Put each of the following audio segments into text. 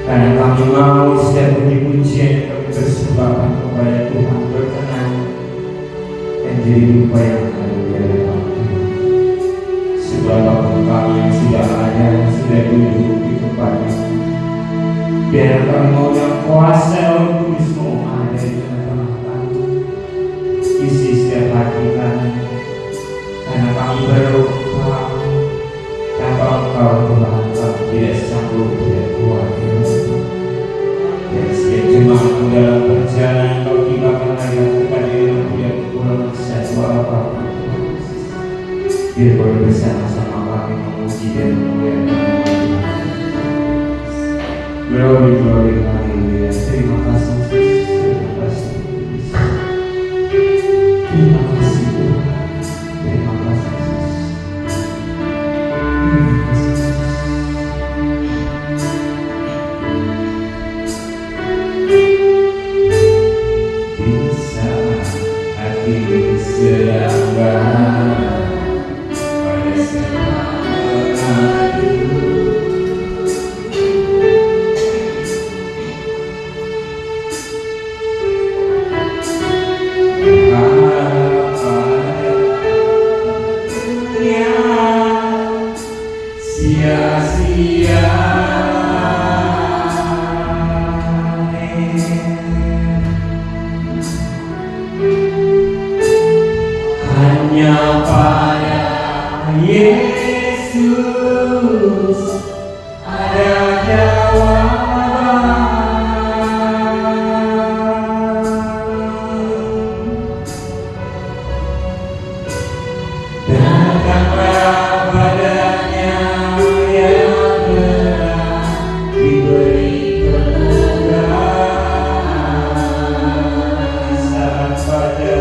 Karena kami mau setiap puji-pujian kami persembahkan kepada Tuhan berkenan dan jadi rupa yang ada di hadapan Tuhan. Sebab apapun kami yang sudah ada, yang sudah duduk di tempatnya, biar kami mau yang kuasa Roh Kudus-Mu ada di tengah-tengah kami, isi setiap hati kami, karena kami berdoa tanpa Engkau Tuhan kami tidak sanggup, tidak kuat. Dan setiap jemaatmu dalam perjalanan Kau tibakan lagi kepada yang tidak kekurangan satu apapun. Biar boleh bersama-sama kami memuji dan memuliakan nama Tuhan. Glory, glory, haleluya. Terima kasih, terima kasih, terima kasih Tuhan. Terima kasih, terima kasih. Bisa hati sedang bahagia pada saat mengadu. Sia-sia hanya pada Yesus ada jawaban. Datanglah padanya yang benar, diberi kemudahan saat pada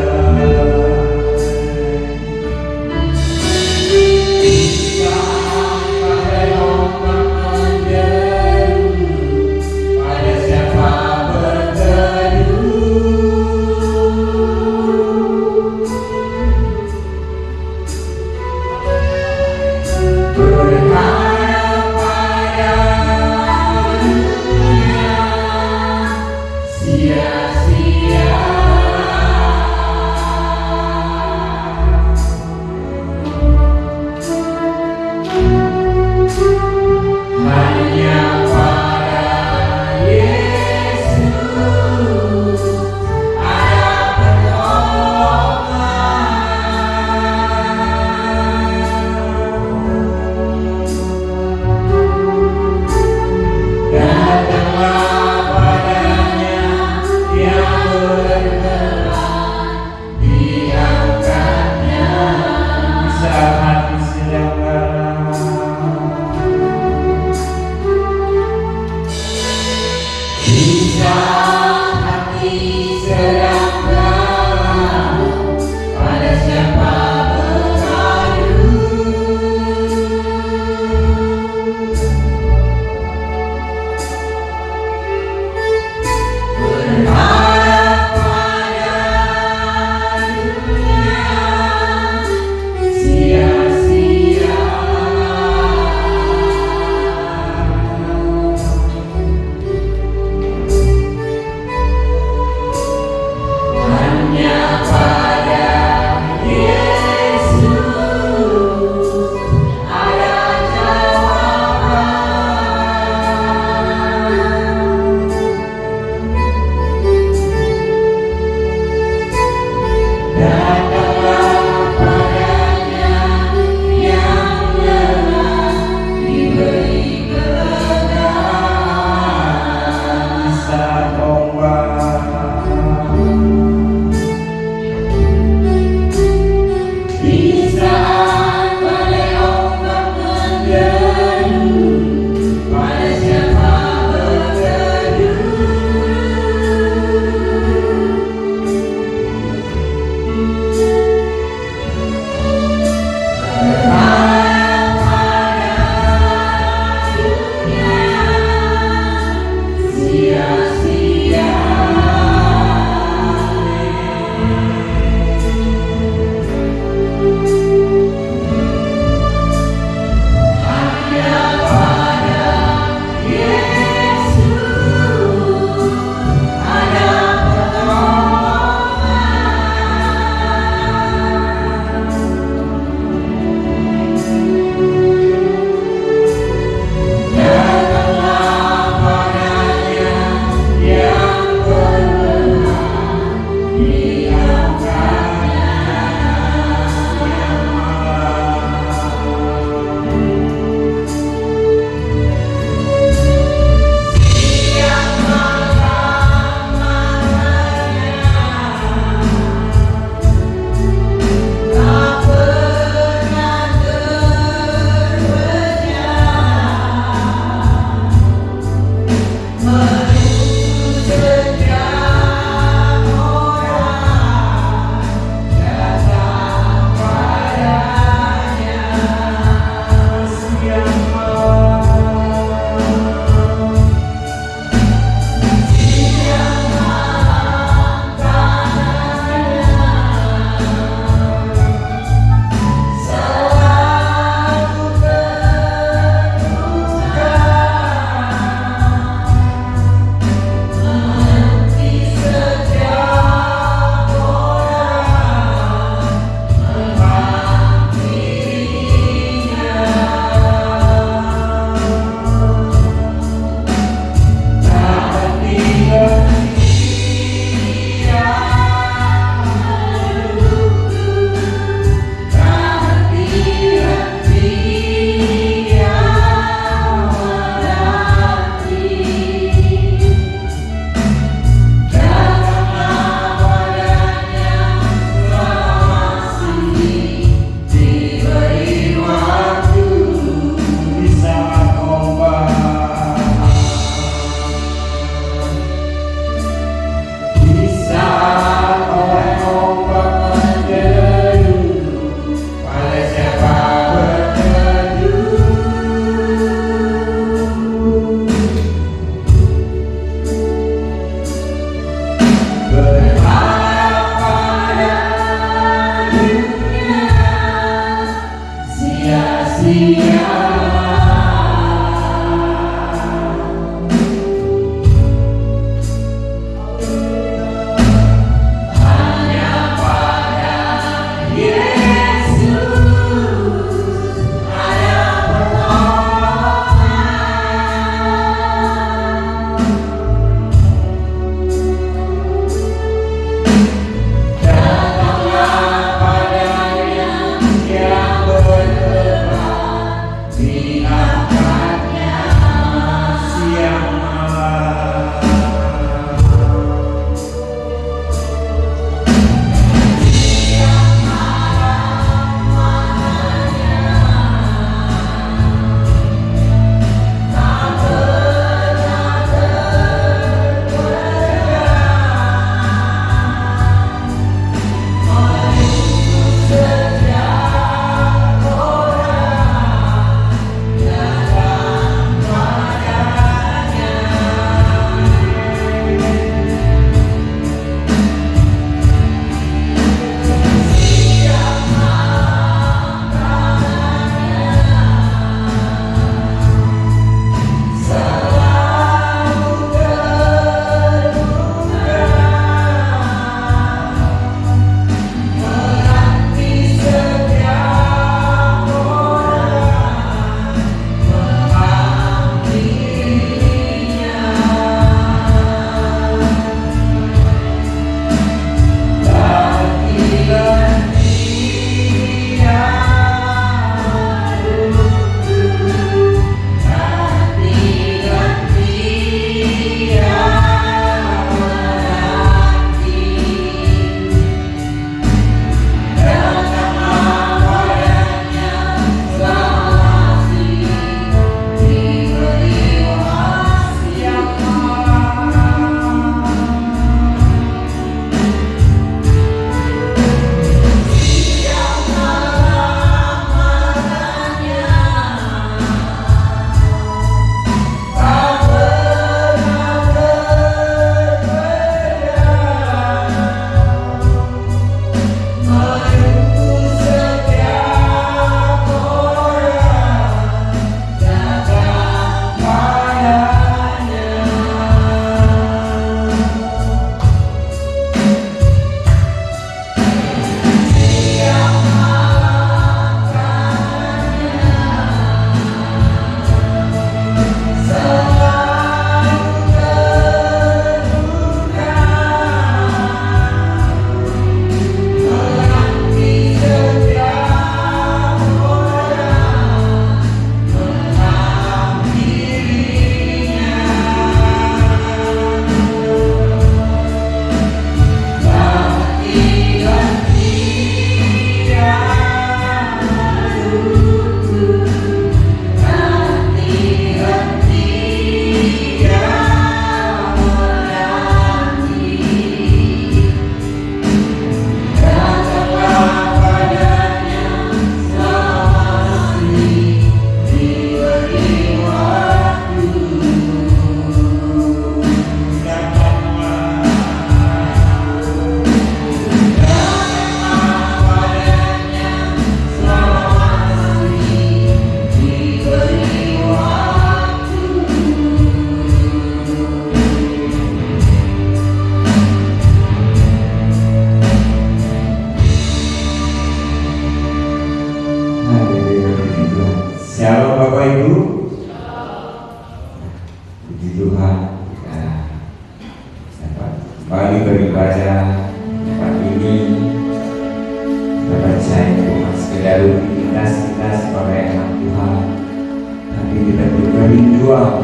berjuang.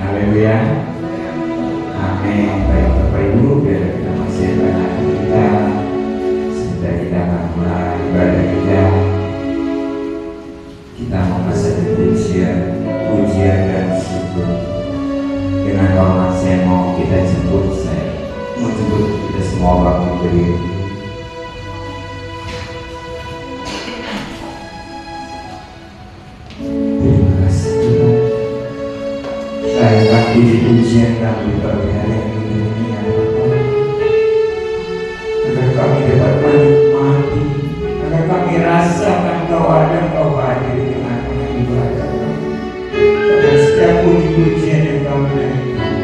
Haleluya. Amin. Baik Bapak Ibu, biar kita masih banyak kita sudah kita akan mulai ibadah kita. Kita mau kasih pujian dan syukur. Dengan hormat saya mau kita jemput, saya mau jemput kita semua waktu berdiri. Terima kasih Tuhan. Saya akan puji-pujian kami di pagi hari ini ya Bapa. Agar kami dapat menikmati, agar kami rasakan Kau ada, Kau hadir di tengah-tengah ibadah kami. Agar setiap puji-pujian yang kami berikan,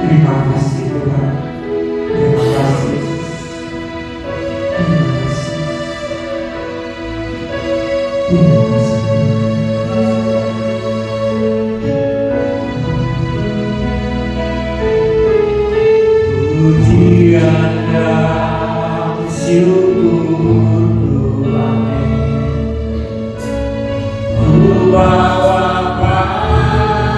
terima kasih Tuhan. Terima kasih. Terima kasih. Terima kasih. Pujian dan syukur, amin. Ku bawa padamu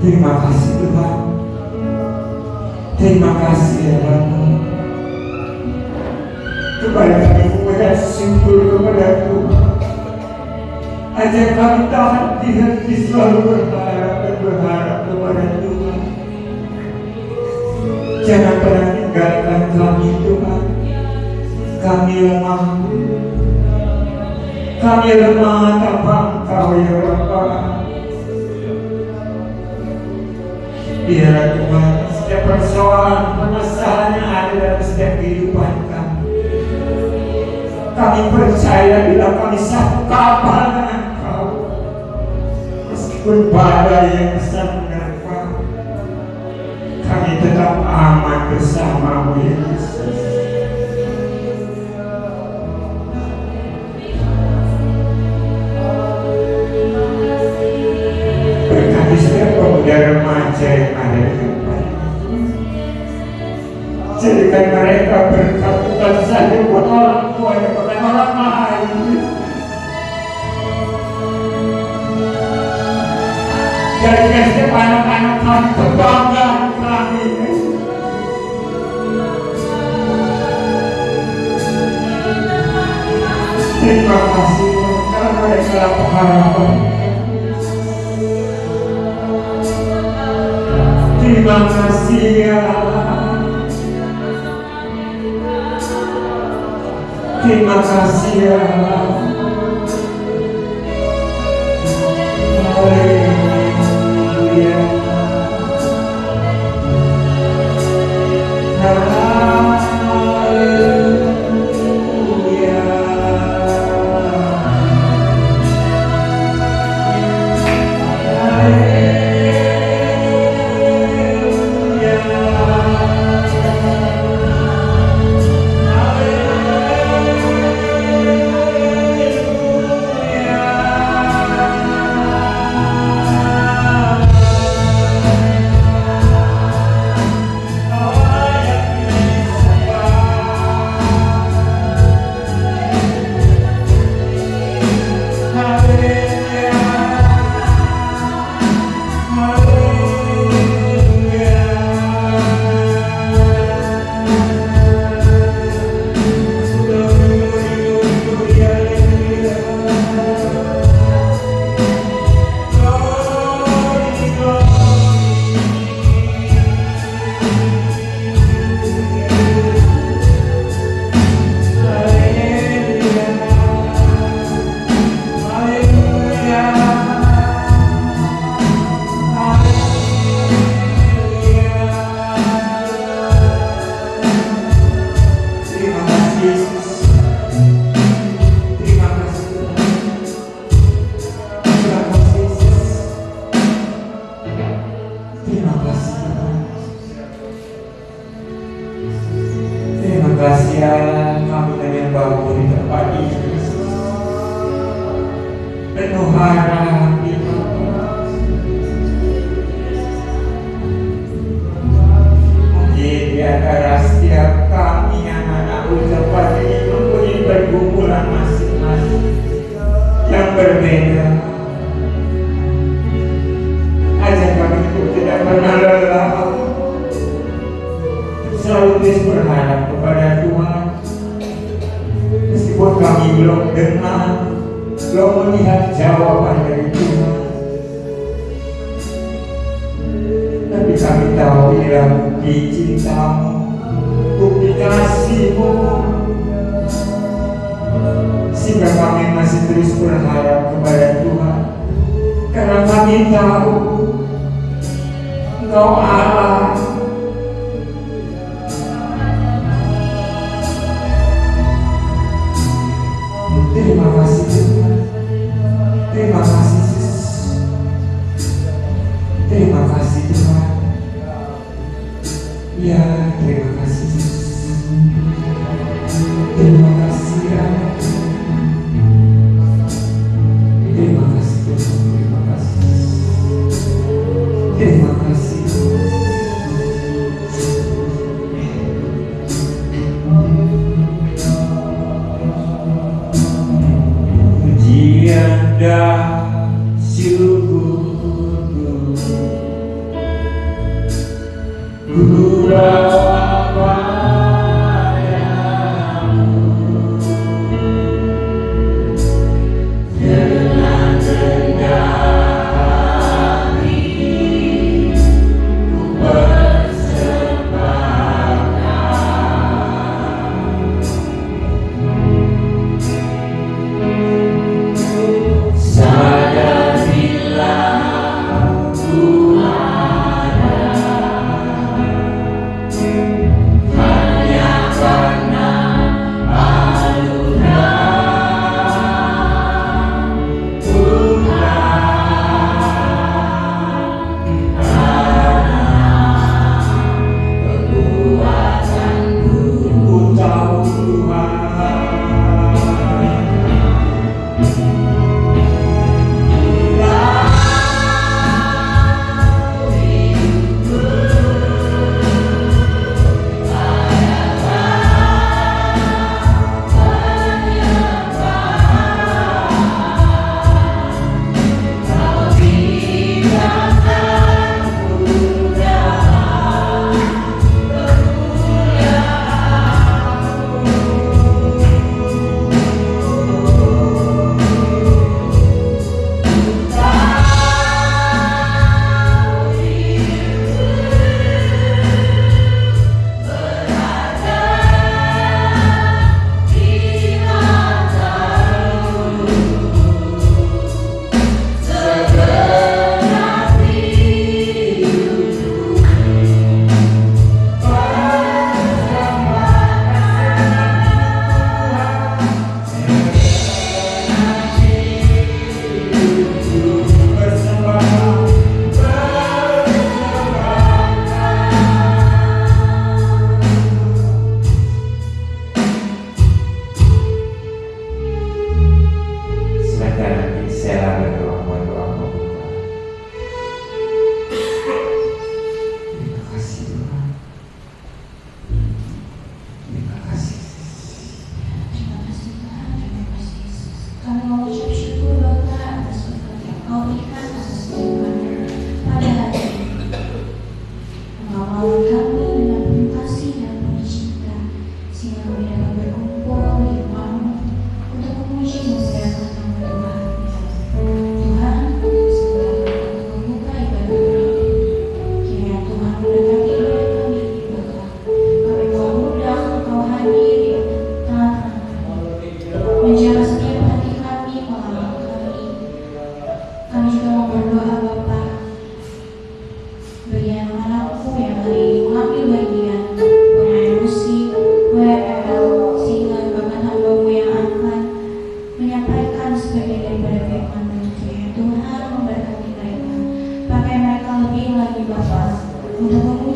Terima kasih Tuhan. Terima kasih ya Bapa. Kepada kami punya syukur kepada Tuhan. Ajak kami tahan di hati selalu berharap dan berharap kepada Tuhan. Jangan pernah tinggalkan kami Tuhan. Kami lemah. Kami lemah tanpa Engkau ya Bapa. Biar Tuhan setiap persoalan, permasalahan yang ada dalam setiap kehidupan kami. Kami percaya bila kami satu kapal dengan Engkau. Meskipun badai yang besar menerpa, kami tetap aman bersama-Mu ya Yesus. Berkati setiap pemuda remaja yang ada di tempat ini. Jadikan mereka berkat bukan saja buat orang tua dan bukan orang lain. Jadikan setiap anak-anak kami kebanggaan kami. Terima kasih karena mereka adalah pengharapan. Terima kasih ya Allah. Terima kasih ya Allah. Haleluya. Penuh harap di mungkin di antara setiap kami anak-anak ucapan ini mempunyai pergumulan masing-masing yang berbeda. Ajak kami untuk tidak pernah lelah, selalu terus berharap kepada Tuhan. Meskipun kami belum dengar, belum melihat jawaban dari Tuhan, tapi kami tahu bila bukti cinta-Mu, bukti kasih-Mu, sehingga kami masih terus berharap kepada Tuhan. Karena kami tahu Engkau Allah. Terima kasih Tuhan. Terima kasih Yesus. Terima kasih Tuhan. Ya, terima kasih Yesus. Terima kasih ya. Terima kasih Tuhan. Terima kasih. Terima kasih. Pujian dan syukur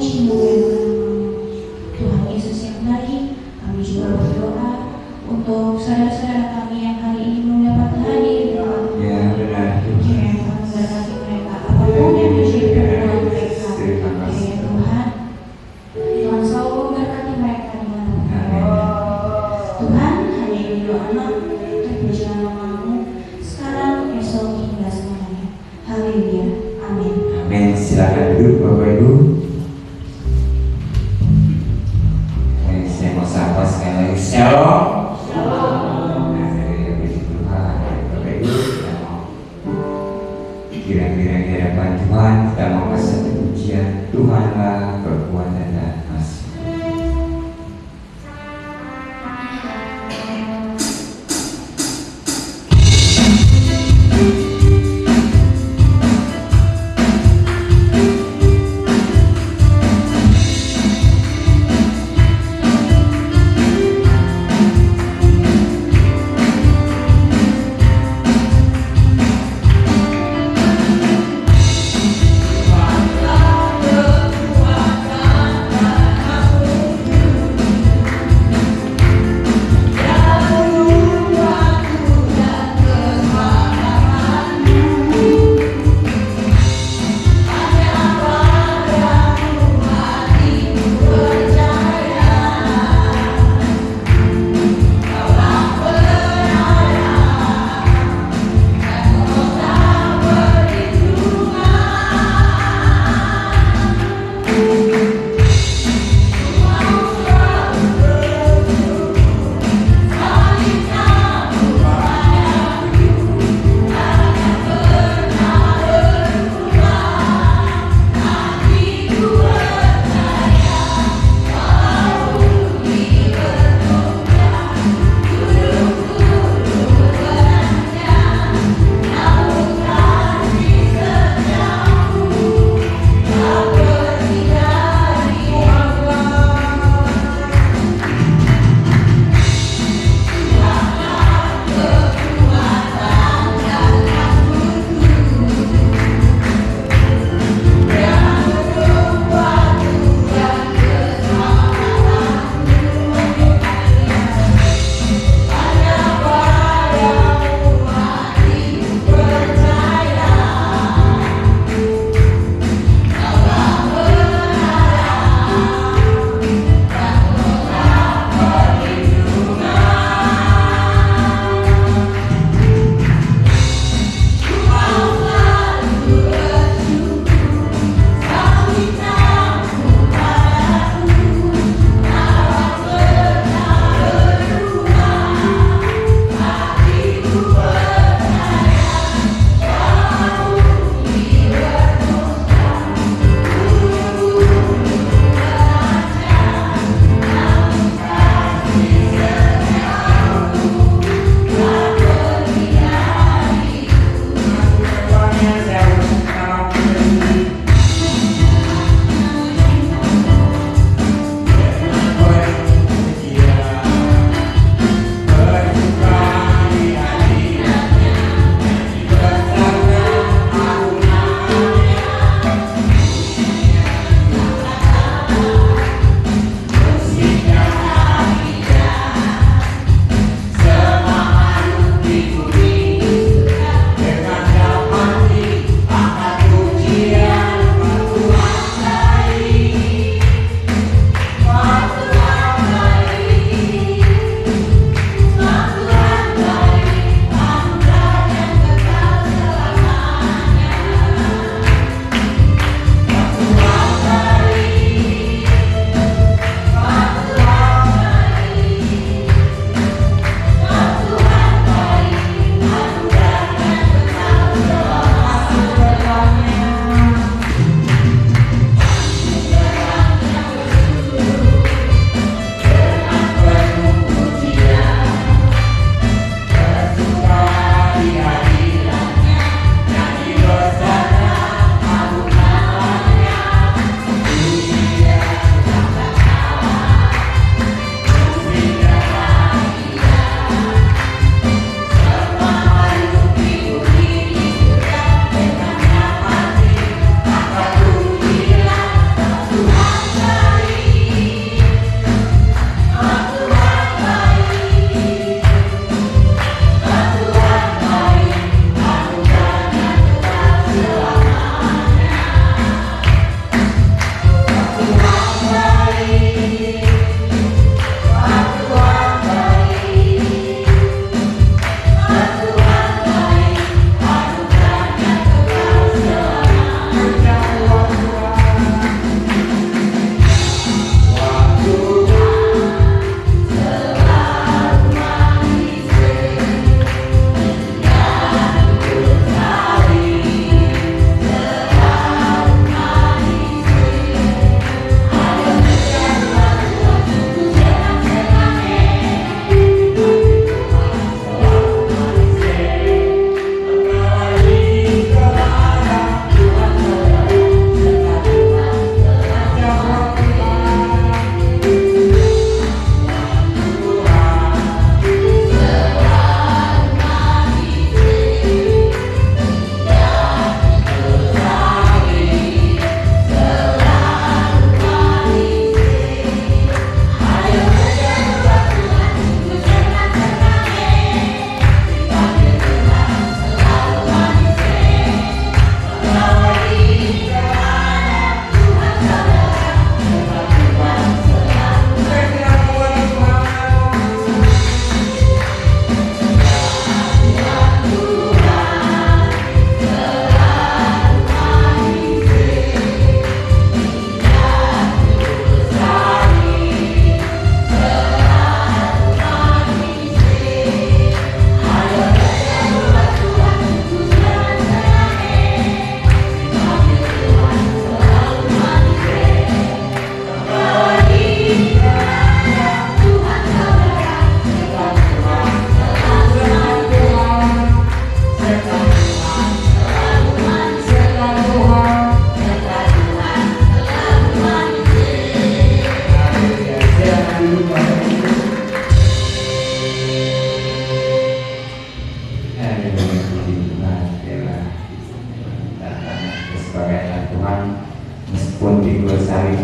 memuji memuliakan nama-Mu. Tuhan Yesus yang baik, kami juga berdoa untuk saudara-saudara kami yang hari ini belum dapat hadir di dalam Ya benar. kiranya Tuhan memberkati mereka apapun yang menjadi keperluan mereka. Terima kasih. Kiranya Tuhan selalu memberkati mereka di mana Tuhan, hanya ini doa terpujilah nama-Mu sekarang, esok hingga selamanya. Haleluya. Amin. Amin. Silakan duduk Bapak Ibu. Saya mau sapa sekali lagi. Shalom. Nah, dari puji Tuhan, Bapak Ibu kita mau kira-kira di hadapan Tuhan, kita mau kasih pujian. Tuhanlah kekuatan dan kasih. Kekuatan sebagai anak Tuhan meskipun digosari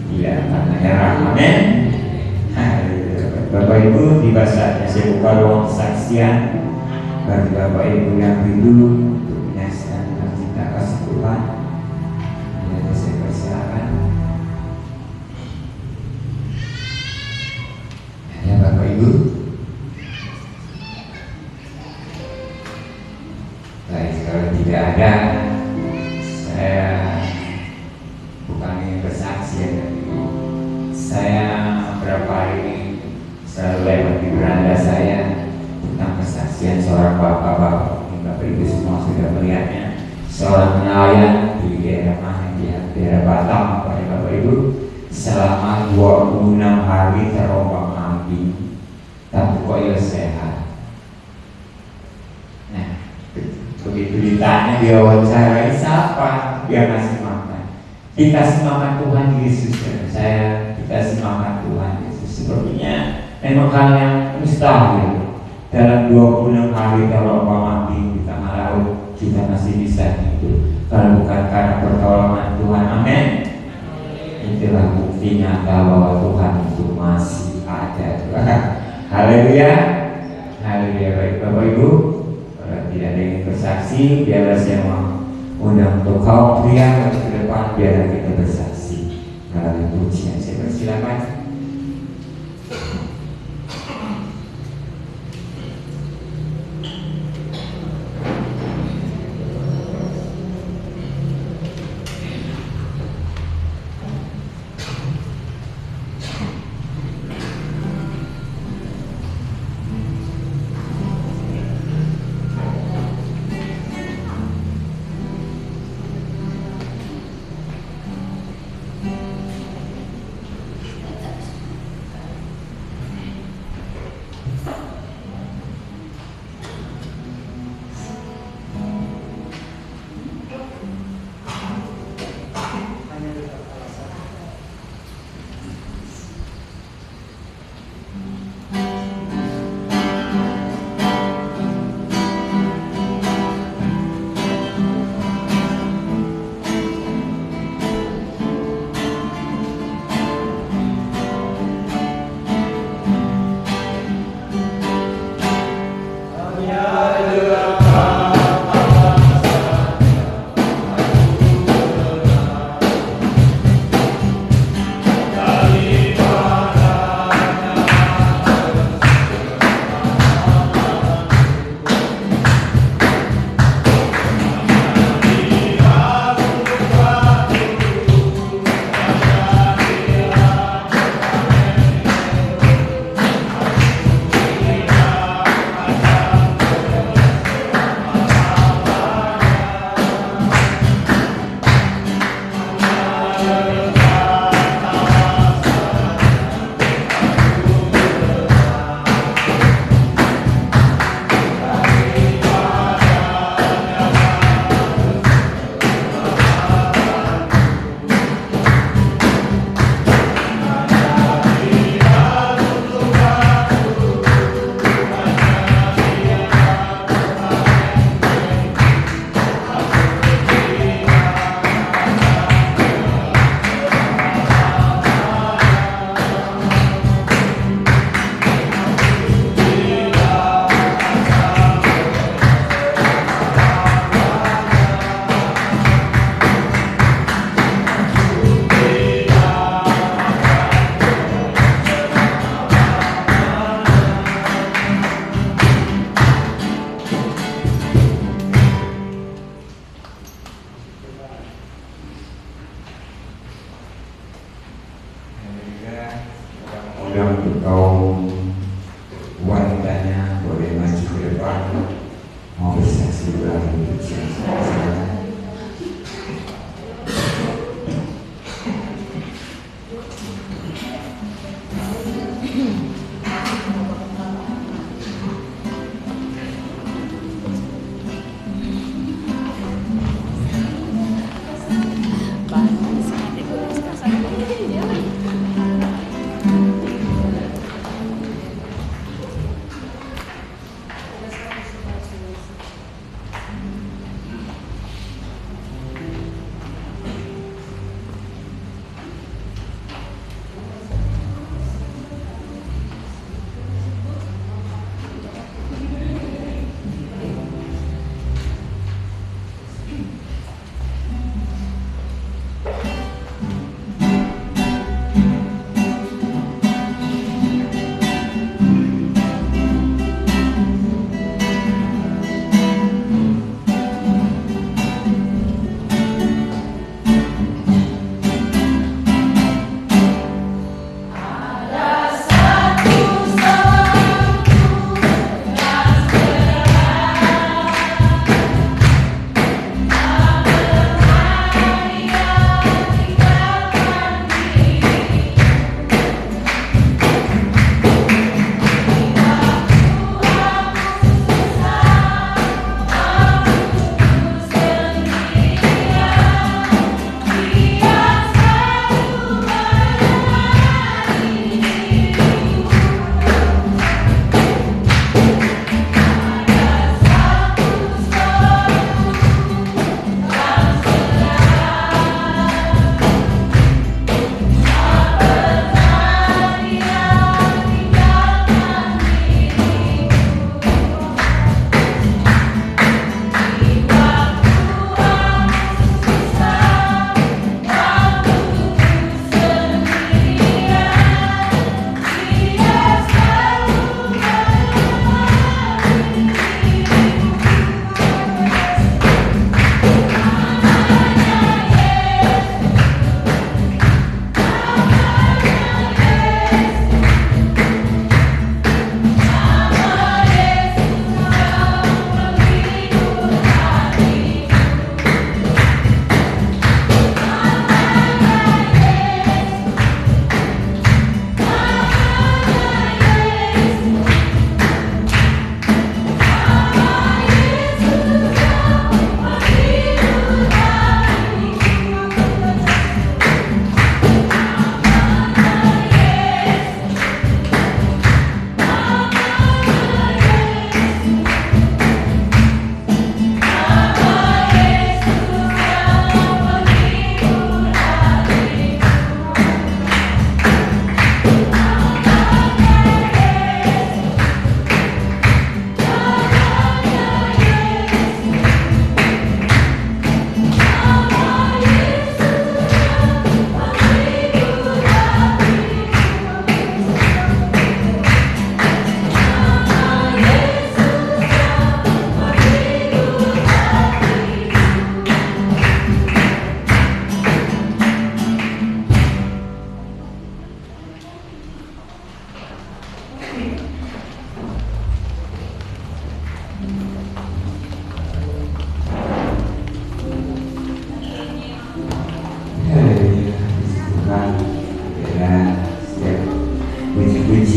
tidak akan menyerah. Amin. Bapak Ibu, tiba saatnya saya buka ruang kesaksian bagi Bapak Ibu yang rindu untuk menyaksikan tentang cinta kasih Tuhan. Jadi saya persilakan. Ya Bapak Ibu. Baik, kalau tidak ada, saya bukan ingin bersaksi ya, saya berapa hari ini selalu lewat di beranda saya tentang kesaksian seorang bapak-bapak. Bapak Ibu semua sudah melihatnya, seorang nelayan di daerah mana, di daerah Batam, Bapak Ibu, selama 26 hari terombang ambing, tapi kok ia sehat. Nah, begitu ditanya, dia wawancarai siapa, dia ngasih makan. Kita semangat Tuhan Yesus, saya kita semangat Tuhan Yesus. Sepertinya memang hal yang mustahil dalam 26 hari terombang ambing di tengah laut kita masih bisa hidup kalau bukan karena pertolongan Tuhan. Amin. Itulah bukti nyata bahwa Tuhan itu masih ada. Haleluya, haleluya. Baik Bapak Ibu, kalau tidak ada yang bersaksi, biarlah saya undang untuk kaum pria ke depan, biarlah kita bersaksi melalui pujian. Saya persilakan.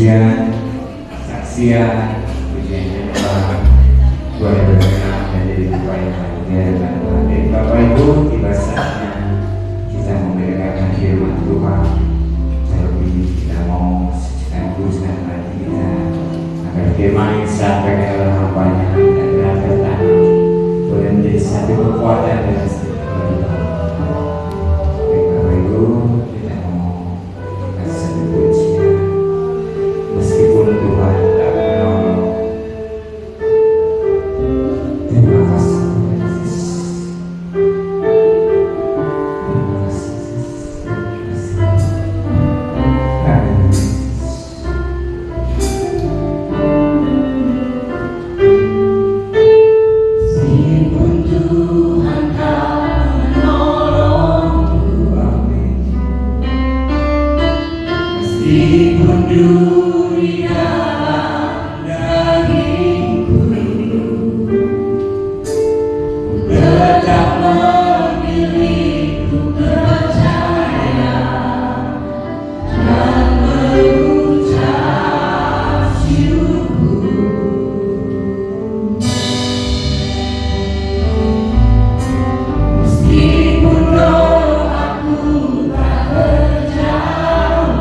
pujian, saksian, pujian nyembah, boleh berkenan menjadi upaya yang bahagia dan baik. Bapak Ibu, tiba saatnya kita mendengarkan firman Tuhan. Terlebih kita mau sejenak hati kita agar firman yang disampaikan oleh hamba-Nya dan benar-benar tanam boleh menjadi satu kekuatan dan satu kehidupan. Baik Bapak Ibu, kita mau kasih satu pujian meskipun Tuhan tak menolong. Terima kasih Yesus. Terima kasih Yesus. Terima kasih. Amin. Meskipun Tuhan tak menolongku, amin. Meskipun duri dalam dagingku, ku tetap memilih, ku percaya dan mengucap syukur. Meskipun doaku tak terjawab,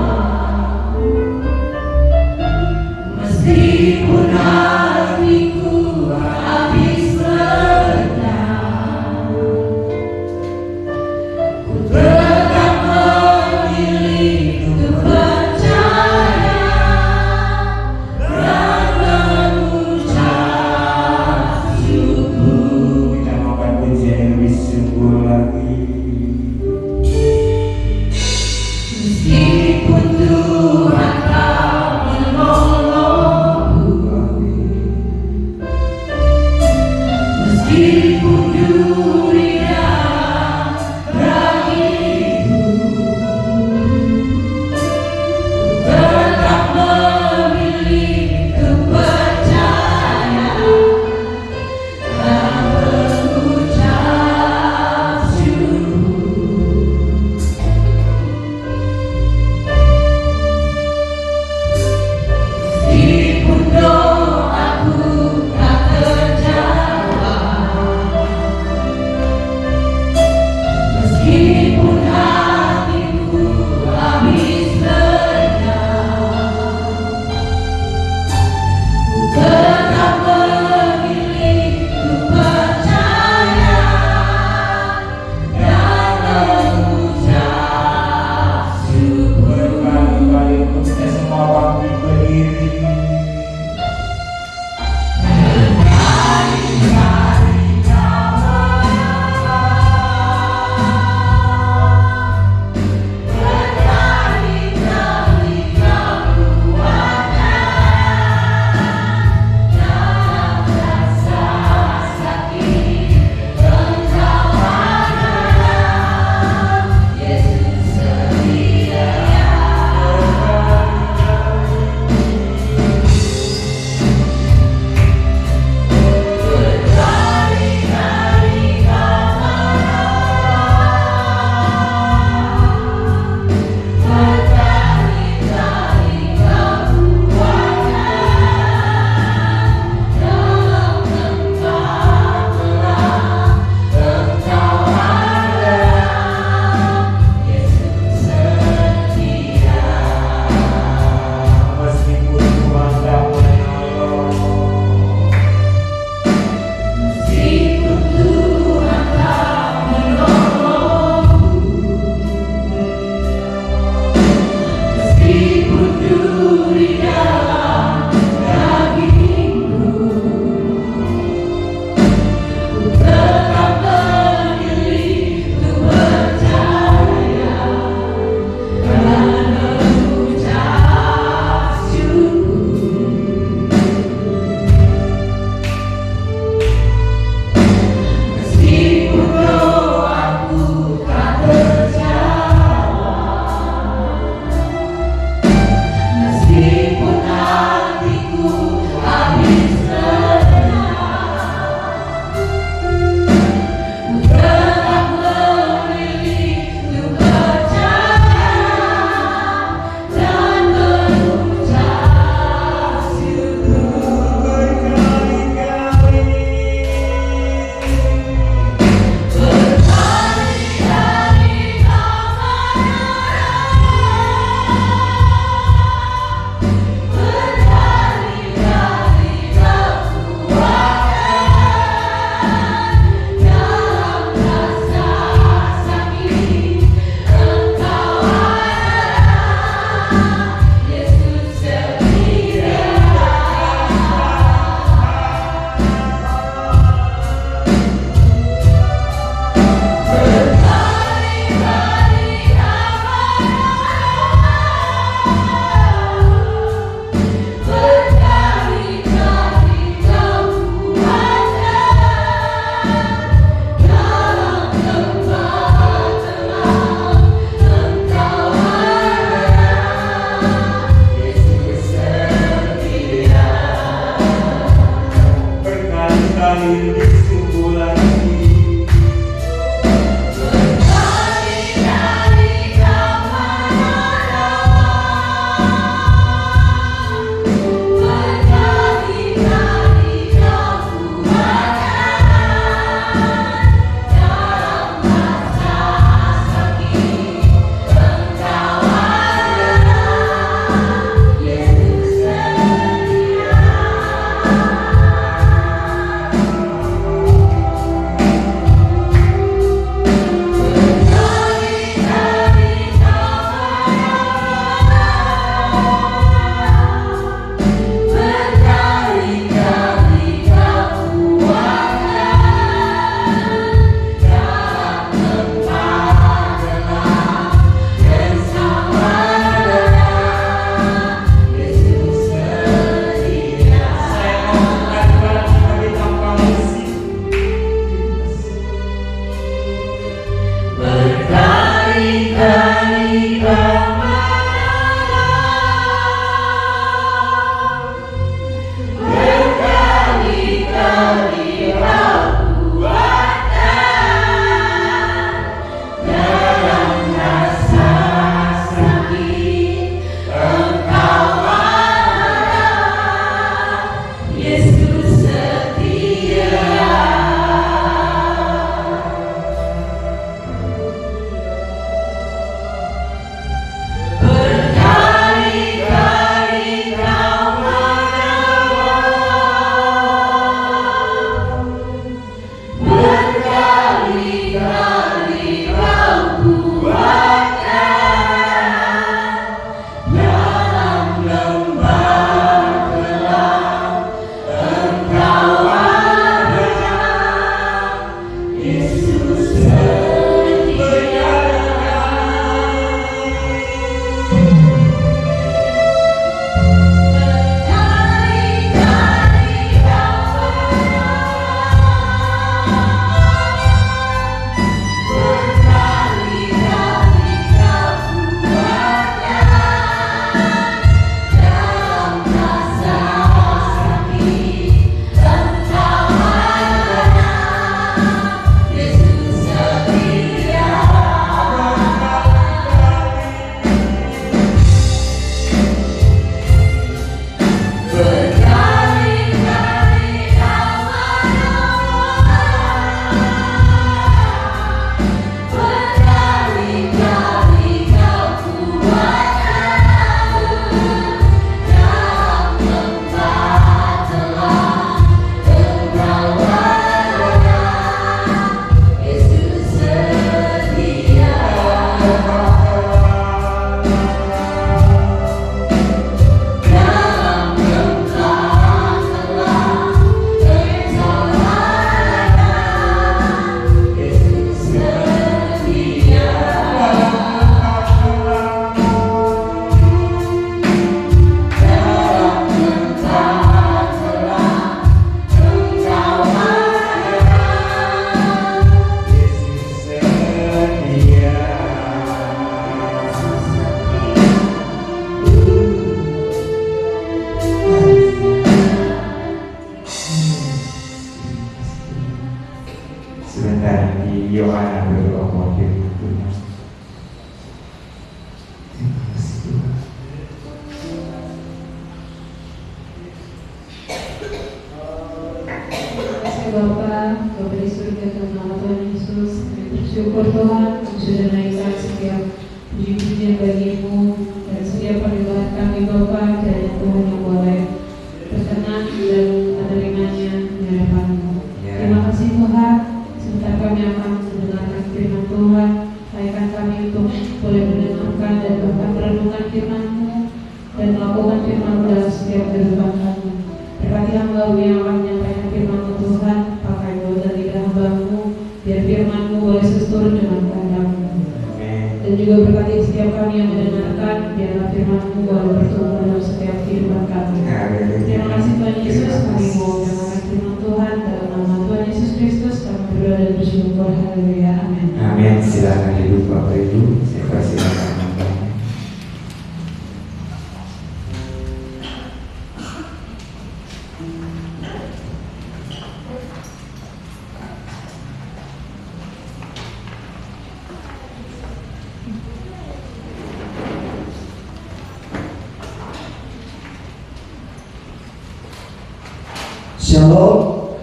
Shalom,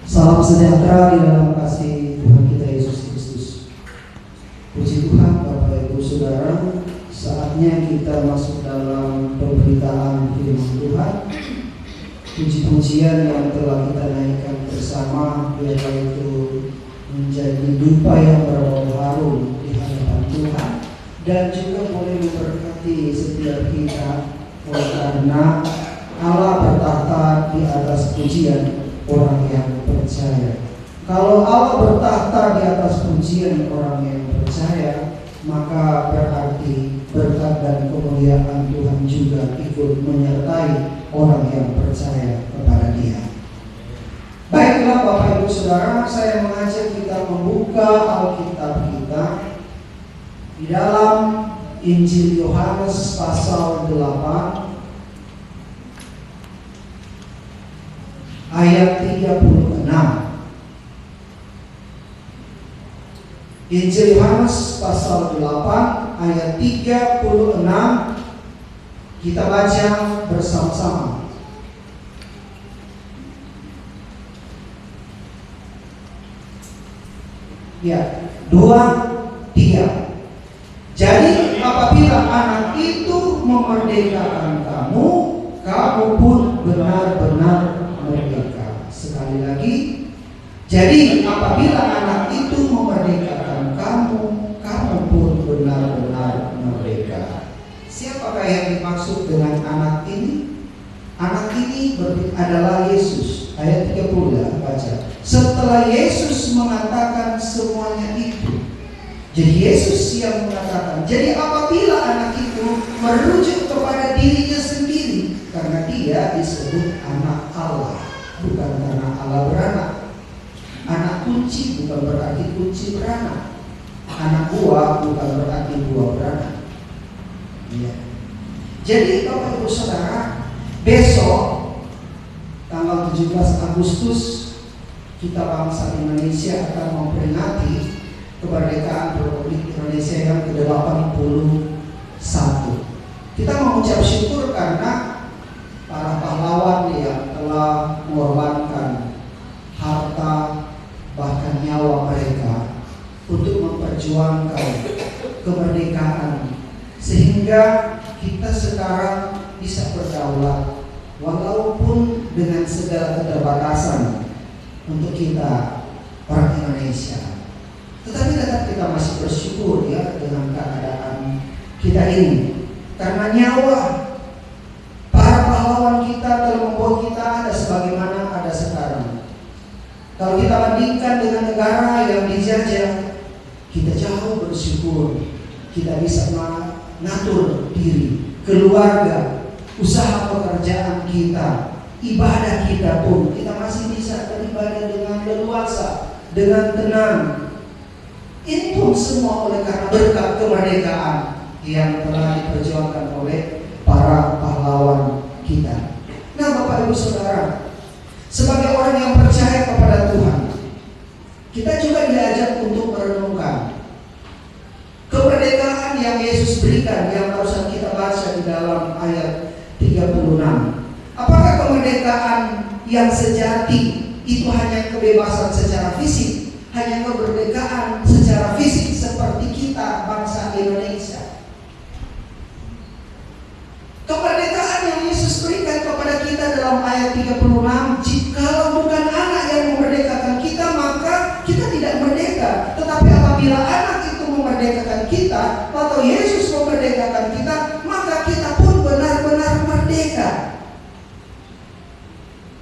salam sejahtera di dalam kasih Tuhan kita Yesus Kristus. Puji Tuhan Bapak Ibu Saudara, saatnya kita masuk dalam pemberitaan firman Tuhan. Puji-pujian yang telah kita naikkan bersama, yaitu menjadi dupa yang berbau harum di hadapan Tuhan, dan juga boleh memberkati setiap kita, oleh karena Allah bertahta di atas pujian orang yang percaya. Kalau Allah bertahta di atas pujian orang yang percaya, maka berarti berkat dan kemuliaan Tuhan juga ikut menyertai orang yang percaya kepada Dia. Baiklah Bapak Ibu Saudara, saya mengajak kita membuka Alkitab kita Di dalam Injil Yohanes pasal 8 ayat 36. Injil Yohanes pasal 8 ayat 36, kita baca bersama-sama. Ya, 2, 3. Jadi apabila anak itu memerdekakan kamu, kamu pun benar-benar merdeka. Sekali lagi, jadi apabila anak itu memerdekakan kamu, kamu pun benar-benar merdeka. Siapakah yang dimaksud dengan anak ini? Anak ini adalah Yesus. Ayat 30, baca. Setelah Yesus mengatakan semuanya itu, jadi Yesus yang mengatakan, jadi apabila anak itu merujuk kepada dirinya sendiri, karena dia disebut anak Allah, bukan karena Allah beranak. Anak kunci bukan berarti kunci beranak. Anak buah bukan berarti buah beranak. Ya. Jadi Bapak Ibu Saudara, besok tanggal 17 Agustus kita bangsa Indonesia akan memperingati kemerdekaan Republik Indonesia yang ke-81. Kita mengucap syukur karena para pahlawan yang telah mengorbankan harta bahkan nyawa mereka untuk memperjuangkan kemerdekaan sehingga kita sekarang bisa berdaulat walaupun dengan segala keterbatasan untuk kita orang Indonesia. Tetapi tetap kita masih bersyukur ya dengan keadaan kita ini, karena nyawa para pahlawan kita telah membuat kita ada sebagaimana ada sekarang. Kalau kita bandingkan dengan negara yang dijajah, kita jauh bersyukur. Kita bisa mengatur diri, keluarga, usaha pekerjaan kita, ibadah kita pun kita masih bisa beribadah dengan leluasa, dengan tenang. Ini pun semua oleh karena berkat kemerdekaan yang telah diperjuangkan oleh para pahlawan kita. Nah, Bapak Ibu Saudara, sebagai orang yang percaya kepada Tuhan, kita juga diajak untuk merenungkan kemerdekaan yang Yesus berikan, yang barusan kita baca di dalam ayat 36. Apakah kemerdekaan yang sejati itu hanya kebebasan secara fisik? Hanya kemerdekaan secara fisik seperti kita bangsa Indonesia? Kemerdekaan yang Yesus berikan kepada kita dalam ayat 36, jikalau bukan anak yang memerdekakan kita, maka kita tidak merdeka. Tetapi apabila anak itu memerdekakan kita, atau Yesus memerdekakan kita, maka kita pun benar-benar merdeka.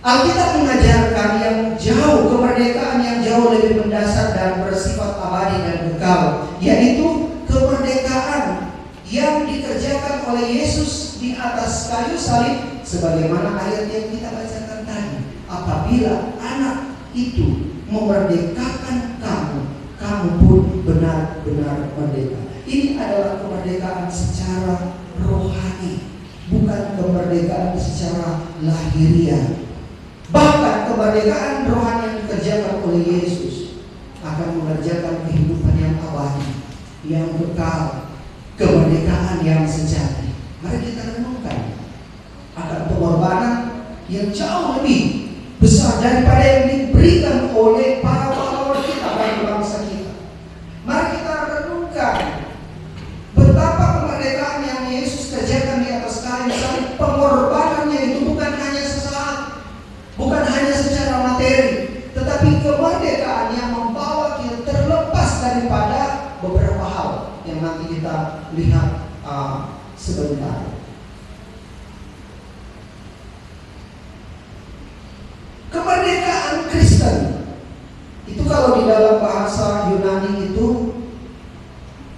Alkitab mengajarkan yang jauh, kemerdekaan yang jauh lebih mendasar dan bersifat abadi dan kekal, yaitu kemerdekaan yang dikerjakan oleh Yesus di atas kayu salib, sebagaimana ayat yang kita bacakan tadi. Apabila anak itu memerdekakan kamu, kamu pun benar-benar merdeka. Ini adalah kemerdekaan secara rohani, bukan kemerdekaan secara lahiriah. Bahkan kemerdekaan rohani yang dikerjakan oleh Yesus akan mengerjakan kehidupan yang abadi, yang kekal, kemerdekaan yang sejati. Mari kita renungkan akan pengorbanan yang jauh lebih besar daripada yang diberikan oleh para pahlawan kita bagi bangsa kita. Mari kita renungkan betapa kemerdekaan yang Yesus kerjakan di atas kayu salib. Pengorbanannya itu bukan hanya sesaat, bukan hanya secara materi, tetapi kemerdekaan yang membawa kita terlepas daripada beberapa hal yang nanti kita lihat sebentar. Kemerdekaan Kristen itu kalau di dalam bahasa Yunani itu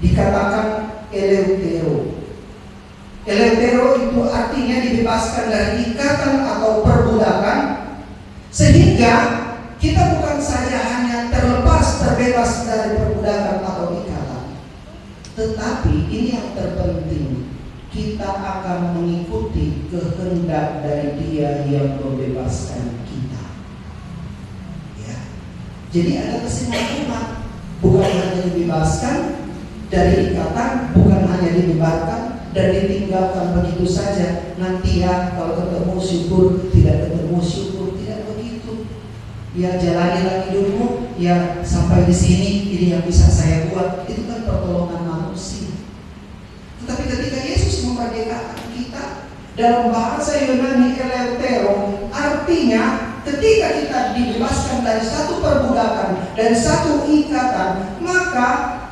dikatakan eleutero. Eleutero itu artinya dibebaskan dari ikatan atau perbudakan, sehingga kita bukan saja hanya terlepas, terbebas dari perbudakan atau ikatan, tetapi Tetapi ini yang terpenting, kita akan mengikuti kehendak dari Dia yang membebaskan kita. Ya. Jadi ada kesinambungan, bukan hanya dibebaskan dari ikatan, bukan hanya dibebaskan dan ditinggalkan begitu saja. Nanti ya kalau ketemu syukur, tidak ketemu syukur, tidak begitu. Ya jalani hidupmu, ya sampai di sini ini yang bisa saya buat. Itu kan pertolongan manusia. Tetapi ketika Yesus memerdekakan kita, dalam bahasa Yunani eleutero, artinya ketika kita dibebaskan dari satu perbudakan, dari satu ikatan, maka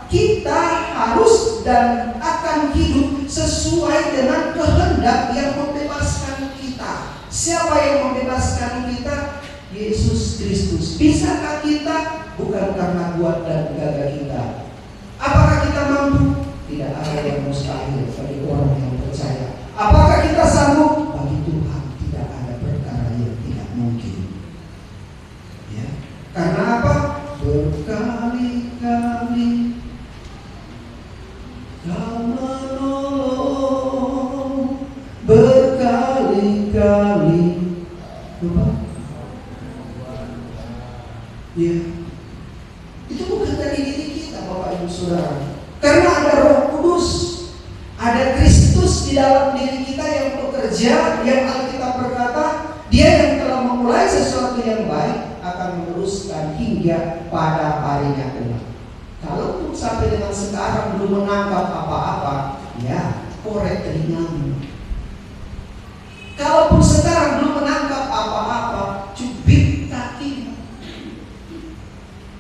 kita harus dan akan hidup sesuai dengan kehendak yang membebaskan kita. Siapa yang membebaskan kita? Yesus Kristus. Bisakah kita? Bukan karena kuat dan gagah kita. Apakah kita mampu? Tidak ada yang mustahil bagi orang yang percaya. Apakah kita sanggup? Bagi Tuhan tidak ada perkara yang tidak mungkin. Ya. Karena apa? Berkali-kali Kau menolong, berkali-kali. Lupa? Ya. Itu bukan dari diri kita, Bapak Ibu Saudara. Karena ada Roh Kudus, ada Kristus di dalam diri kita yang bekerja, yang Alkitab berkata, Dia yang telah memulai sesuatu yang baik akan meneruskan hingga pada harinya kelak. Kalaupun sampai dengan sekarang belum menangkap apa-apa, ya korek telingamu. Kalaupun sekarang belum menangkap apa-apa, cubit kakimu.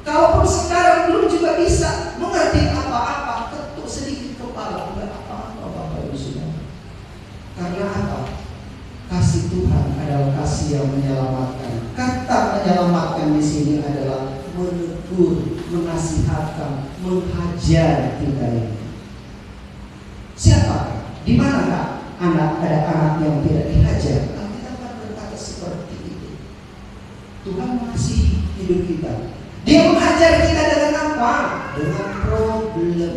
Kalaupun sekarang belum juga bisa mengerti apa-apa, ketuk sedikit kepala, enggak apa-apa Bapak Ibu Saudara. Karena apa? Kasih Tuhan adalah kasih yang menyelamatkan. Kata menyelamatkan di sini adalah menegur, menasihatkan, menghajar kita ini. Siapa? Di manakah ada anak yang tidak dihajar? Kita akan berkata seperti itu. Tuhan mengasihi hidup kita. Dia menghajar kita dengan apa? Dengan problem.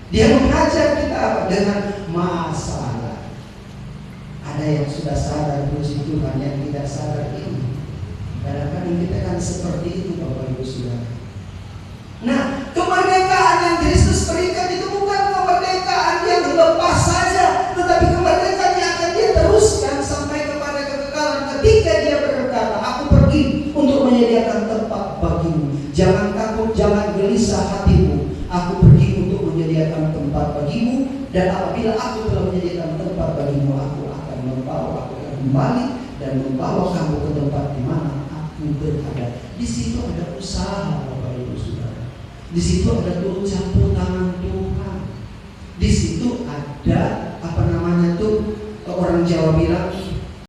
Dia menghajar kita apa? Dengan masalah. Ada yang sudah sadar, puji Tuhan, yang tidak sadar ini. Kadang-kadang kita kan seperti itu Bapak Ibu Saudara. Nah, kemerdekaan yang Kristus berikan itu bukan kemerdekaan yang lepas saja, tetapi kemerdekaan yang akan Dia teruskan sampai kepada kekekalan. Ketika Dia berkata, aku pergi untuk menyediakan tempat bagimu. Jangan takut, jangan gelisah hatimu. Aku pergi untuk menyediakan tempat bagimu, dan apabila aku telah menyediakan tempat bagimu, aku akan membawa, aku akan kembali dan membawa kamu ke tempat di mana aku berada. Di situ ada usaha Bapak Ibu Saudara. Di situ ada turut campur tangan Tuhan. Di situ ada orang Jawa bilang